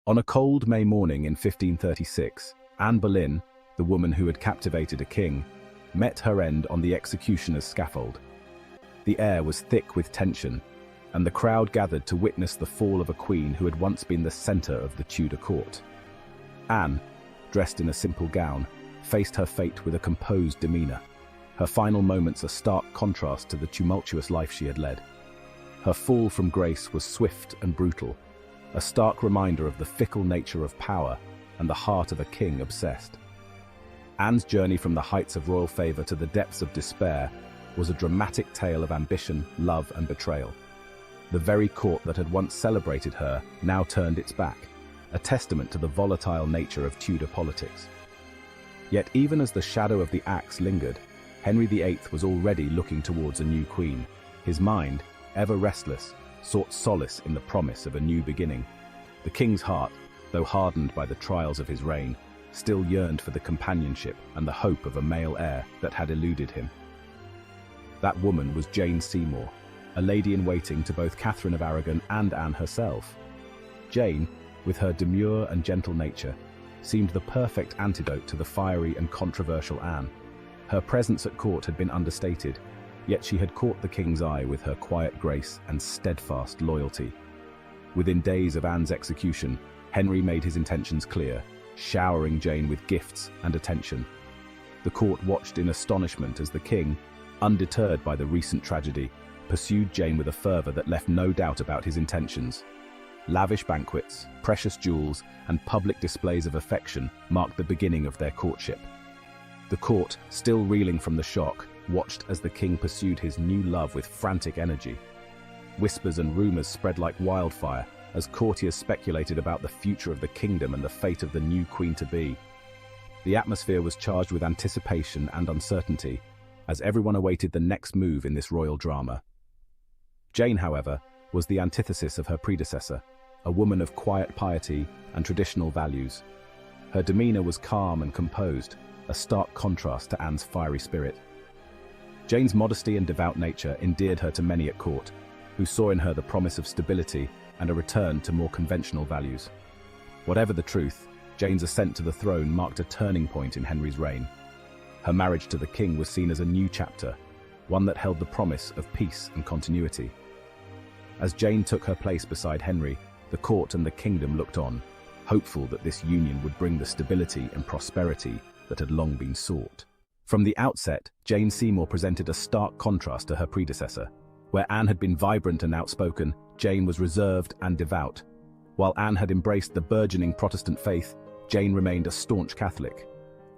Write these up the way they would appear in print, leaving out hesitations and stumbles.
On a cold May morning in 1536, Anne Boleyn, the woman who had captivated a king, met her end on the executioner's scaffold. The air was thick with tension, and the crowd gathered to witness the fall of a queen who had once been the center of the Tudor court. Anne, dressed in a simple gown, faced her fate with a composed demeanor, her final moments a stark contrast to the tumultuous life she had led. Her fall from grace was swift and brutal, a stark reminder of the fickle nature of power and the heart of a king obsessed. Anne's journey from the heights of royal favor to the depths of despair was a dramatic tale of ambition, love, and betrayal. The very court that had once celebrated her now turned its back, a testament to the volatile nature of Tudor politics. Yet even as the shadow of the axe lingered, Henry VIII was already looking towards a new queen. His mind, ever restless, sought solace in the promise of a new beginning. The king's heart, though hardened by the trials of his reign, still yearned for the companionship and the hope of a male heir that had eluded him. That woman was Jane Seymour, a lady-in-waiting to both Catherine of Aragon and Anne herself. Jane, with her demure and gentle nature, seemed the perfect antidote to the fiery and controversial Anne. Her presence at court had been understated, yet she had caught the king's eye with her quiet grace and steadfast loyalty. Within days of Anne's execution, Henry made his intentions clear, showering Jane with gifts and attention. The court watched in astonishment as the king, undeterred by the recent tragedy, pursued Jane with a fervor that left no doubt about his intentions. Lavish banquets, precious jewels, and public displays of affection marked the beginning of their courtship. The court, still reeling from the shock, watched as the king pursued his new love with frantic energy. Whispers and rumors spread like wildfire as courtiers speculated about the future of the kingdom and the fate of the new queen-to-be. The atmosphere was charged with anticipation and uncertainty, as everyone awaited the next move in this royal drama. Jane, however, was the antithesis of her predecessor, a woman of quiet piety and traditional values. Her demeanor was calm and composed, a stark contrast to Anne's fiery spirit. Jane's modesty and devout nature endeared her to many at court, who saw in her the promise of stability and a return to more conventional values. Whatever the truth, Jane's ascent to the throne marked a turning point in Henry's reign. Her marriage to the king was seen as a new chapter, one that held the promise of peace and continuity. As Jane took her place beside Henry, the court and the kingdom looked on, hopeful that this union would bring the stability and prosperity that had long been sought. From the outset, Jane Seymour presented a stark contrast to her predecessor. Where Anne had been vibrant and outspoken, Jane was reserved and devout. While Anne had embraced the burgeoning Protestant faith, Jane remained a staunch Catholic.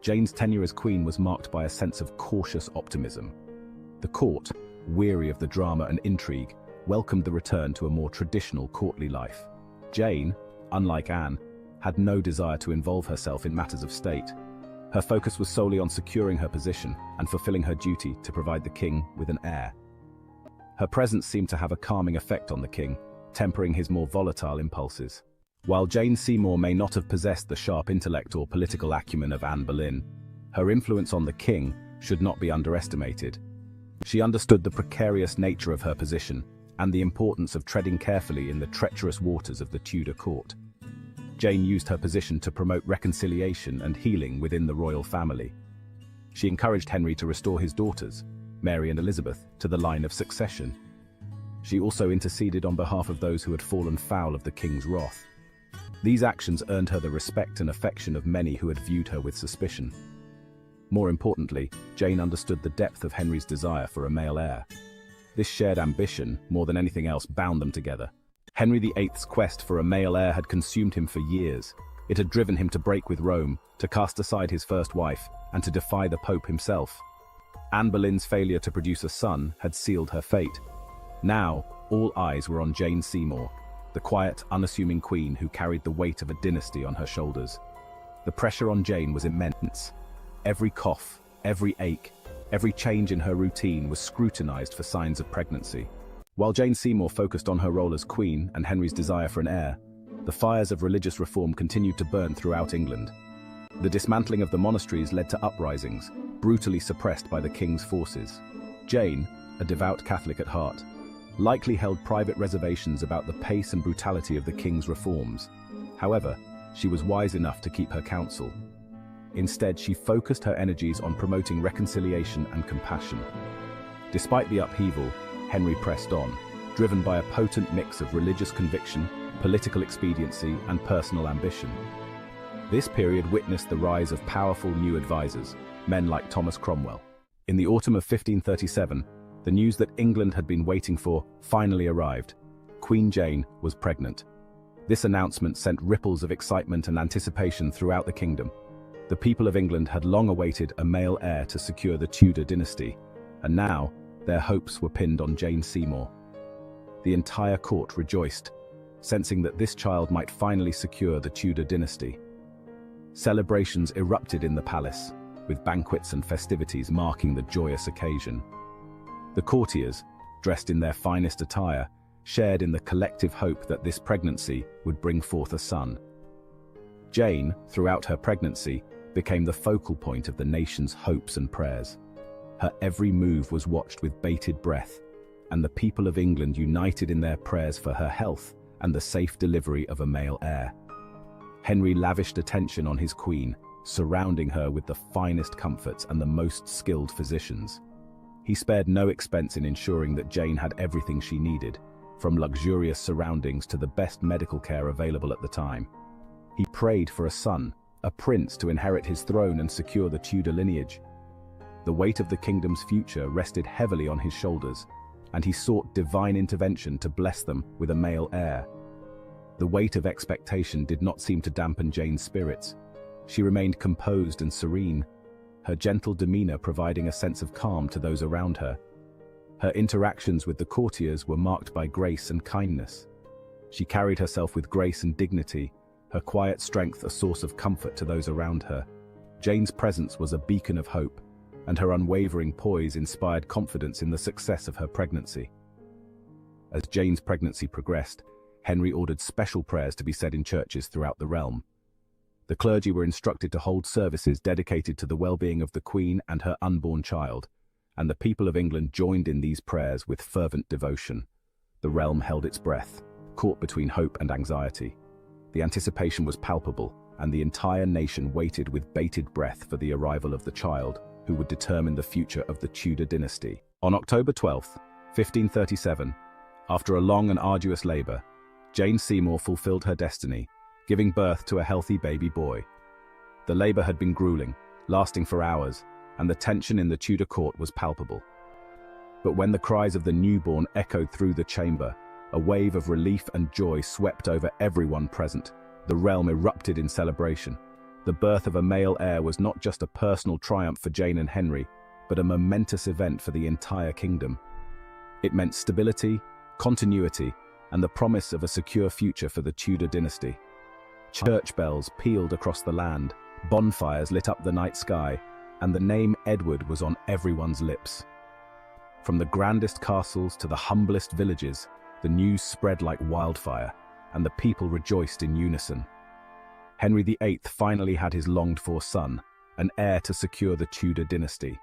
Jane's tenure as queen was marked by a sense of cautious optimism. The court, weary of the drama and intrigue, welcomed the return to a more traditional courtly life. Jane, unlike Anne, had no desire to involve herself in matters of state. Her focus was solely on securing her position and fulfilling her duty to provide the king with an heir. Her presence seemed to have a calming effect on the king, tempering his more volatile impulses. While Jane Seymour may not have possessed the sharp intellect or political acumen of Anne Boleyn, her influence on the king should not be underestimated. She understood the precarious nature of her position and the importance of treading carefully in the treacherous waters of the Tudor court. Jane used her position to promote reconciliation and healing within the royal family. She encouraged Henry to restore his daughters, Mary and Elizabeth, to the line of succession. She also interceded on behalf of those who had fallen foul of the king's wrath. These actions earned her the respect and affection of many who had viewed her with suspicion. More importantly, Jane understood the depth of Henry's desire for a male heir. This shared ambition, more than anything else, bound them together. Henry VIII's quest for a male heir had consumed him for years. It had driven him to break with Rome, to cast aside his first wife, and to defy the Pope himself. Anne Boleyn's failure to produce a son had sealed her fate. Now, all eyes were on Jane Seymour, the quiet, unassuming queen who carried the weight of a dynasty on her shoulders. The pressure on Jane was immense. Every cough, every ache, every change in her routine was scrutinized for signs of pregnancy. While Jane Seymour focused on her role as queen and Henry's desire for an heir, the fires of religious reform continued to burn throughout England. The dismantling of the monasteries led to uprisings, brutally suppressed by the king's forces. Jane, a devout Catholic at heart, likely held private reservations about the pace and brutality of the king's reforms. However, she was wise enough to keep her counsel. Instead, she focused her energies on promoting reconciliation and compassion. Despite the upheaval, Henry pressed on, driven by a potent mix of religious conviction, political expediency, and personal ambition. This period witnessed the rise of powerful new advisors, men like Thomas Cromwell. In the autumn of 1537, the news that England had been waiting for finally arrived. Queen Jane was pregnant. This announcement sent ripples of excitement and anticipation throughout the kingdom. The people of England had long awaited a male heir to secure the Tudor dynasty, and now their hopes were pinned on Jane Seymour. The entire court rejoiced, sensing that this child might finally secure the Tudor dynasty. Celebrations erupted in the palace, with banquets and festivities marking the joyous occasion. The courtiers, dressed in their finest attire, shared in the collective hope that this pregnancy would bring forth a son. Jane, throughout her pregnancy, became the focal point of the nation's hopes and prayers. Her every move was watched with bated breath, and the people of England united in their prayers for her health and the safe delivery of a male heir. Henry lavished attention on his queen, surrounding her with the finest comforts and the most skilled physicians. He spared no expense in ensuring that Jane had everything she needed, from luxurious surroundings to the best medical care available at the time. He prayed for a son, a prince, to inherit his throne and secure the Tudor lineage. The weight of the kingdom's future rested heavily on his shoulders, and he sought divine intervention to bless them with a male heir. The weight of expectation did not seem to dampen Jane's spirits. She remained composed and serene, her gentle demeanor providing a sense of calm to those around her. Her interactions with the courtiers were marked by grace and kindness. She carried herself with grace and dignity, her quiet strength a source of comfort to those around her. Jane's presence was a beacon of hope, and her unwavering poise inspired confidence in the success of her pregnancy. As Jane's pregnancy progressed, Henry ordered special prayers to be said in churches throughout the realm. The clergy were instructed to hold services dedicated to the well-being of the Queen and her unborn child, and the people of England joined in these prayers with fervent devotion. The realm held its breath, caught between hope and anxiety. The anticipation was palpable, and the entire nation waited with bated breath for the arrival of the child who would determine the future of the Tudor dynasty. On October 12, 1537, after a long and arduous labor, Jane Seymour fulfilled her destiny, giving birth to a healthy baby boy. The labor had been grueling, lasting for hours, and the tension in the Tudor court was palpable. But when the cries of the newborn echoed through the chamber, a wave of relief and joy swept over everyone present. The realm erupted in celebration. The birth of a male heir was not just a personal triumph for Jane and Henry, but a momentous event for the entire kingdom. It meant stability, continuity, and the promise of a secure future for the Tudor dynasty. Church bells pealed across the land, bonfires lit up the night sky, and the name Edward was on everyone's lips. From the grandest castles to the humblest villages, the news spread like wildfire, and the people rejoiced in unison. Henry VIII finally had his longed-for son, an heir to secure the Tudor dynasty.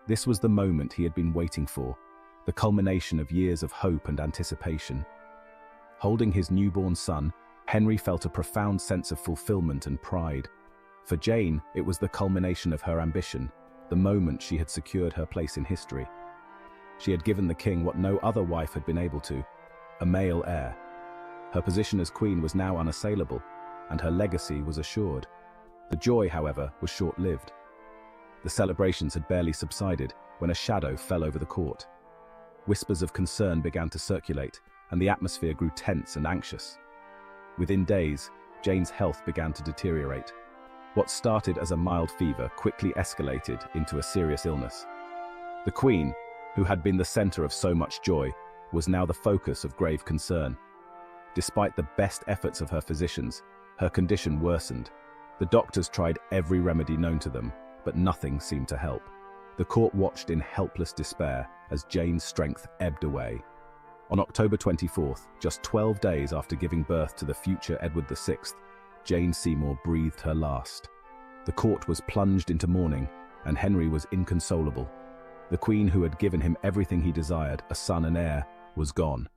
This was the moment he had been waiting for, the culmination of years of hope and anticipation. Holding his newborn son, Henry felt a profound sense of fulfillment and pride. For Jane, it was the culmination of her ambition, the moment she had secured her place in history. She had given the king what no other wife had been able to, a male heir. Her position as queen was now unassailable, and her legacy was assured. The joy, however, was short-lived. The celebrations had barely subsided when a shadow fell over the court. Whispers of concern began to circulate, and the atmosphere grew tense and anxious. Within days, Jane's health began to deteriorate. What started as a mild fever quickly escalated into a serious illness. The Queen, who had been the center of so much joy, was now the focus of grave concern. Despite the best efforts of her physicians, her condition worsened. The doctors tried every remedy known to them, but nothing seemed to help. The court watched in helpless despair as Jane's strength ebbed away. On October 24th, just 12 days after giving birth to the future Edward VI, Jane Seymour breathed her last. The court was plunged into mourning, and Henry was inconsolable. The Queen, who had given him everything he desired, a son and heir, was gone.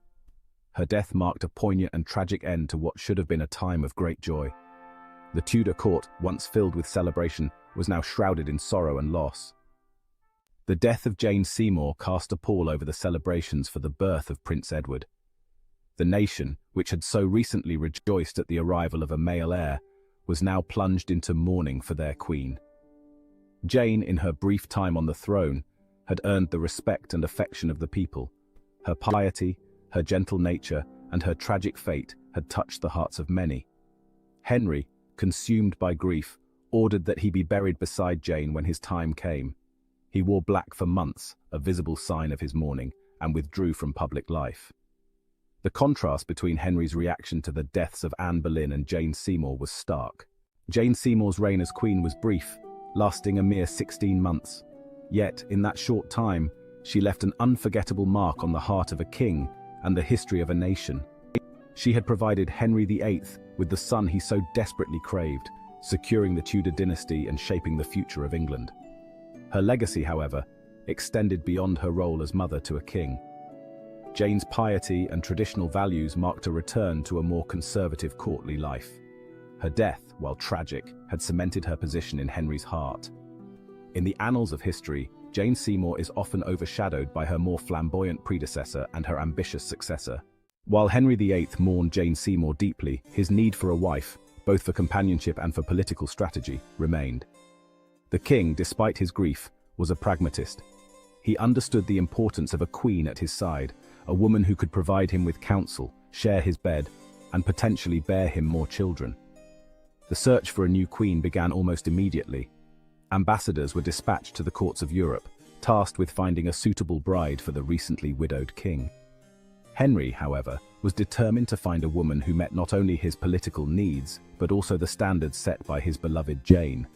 Her death marked a poignant and tragic end to what should have been a time of great joy. The Tudor court, once filled with celebration, was now shrouded in sorrow and loss. The death of Jane Seymour cast a pall over the celebrations for the birth of Prince Edward. The nation, which had so recently rejoiced at the arrival of a male heir, was now plunged into mourning for their queen. Jane, in her brief time on the throne, had earned the respect and affection of the people. Her piety, her gentle nature, and her tragic fate had touched the hearts of many. Henry, consumed by grief, ordered that he be buried beside Jane when his time came. He wore black for months, a visible sign of his mourning, and withdrew from public life. The contrast between Henry's reaction to the deaths of Anne Boleyn and Jane Seymour was stark. Jane Seymour's reign as queen was brief, lasting a mere 16 months. Yet, in that short time, she left an unforgettable mark on the heart of a king and the history of a nation. She had provided Henry VIII with the son he so desperately craved, securing the Tudor dynasty and shaping the future of England. Her legacy, however, extended beyond her role as mother to a king. Jane's piety and traditional values marked a return to a more conservative courtly life. Her death, while tragic, had cemented her position in Henry's heart. In the annals of history, Jane Seymour is often overshadowed by her more flamboyant predecessor and her ambitious successor. While Henry VIII mourned Jane Seymour deeply, his need for a wife, both for companionship and for political strategy, remained. The king, despite his grief, was a pragmatist. He understood the importance of a queen at his side, a woman who could provide him with counsel, share his bed, and potentially bear him more children. The search for a new queen began almost immediately. Ambassadors were dispatched to the courts of Europe, tasked with finding a suitable bride for the recently widowed king. Henry, however, was determined to find a woman who met not only his political needs, but also the standards set by his beloved Jane.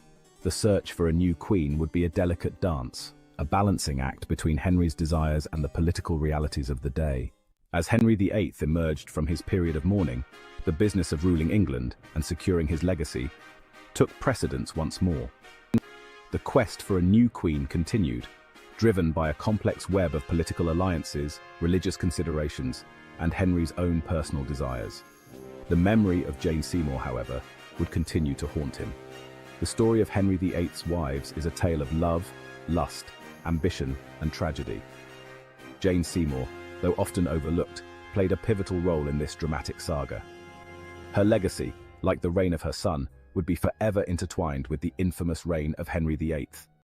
The search for a new queen would be a delicate dance, a balancing act between Henry's desires and the political realities of the day. As Henry VIII emerged from his period of mourning, the business of ruling England and securing his legacy took precedence once more. The quest for a new queen continued, driven by a complex web of political alliances, religious considerations, and Henry's own personal desires. The memory of Jane Seymour, however, would continue to haunt him. The story of Henry VIII's wives is a tale of love, lust, ambition, and tragedy. Jane Seymour, though often overlooked, played a pivotal role in this dramatic saga. Her legacy, like the reign of her son, would be forever intertwined with the infamous reign of Henry VIII.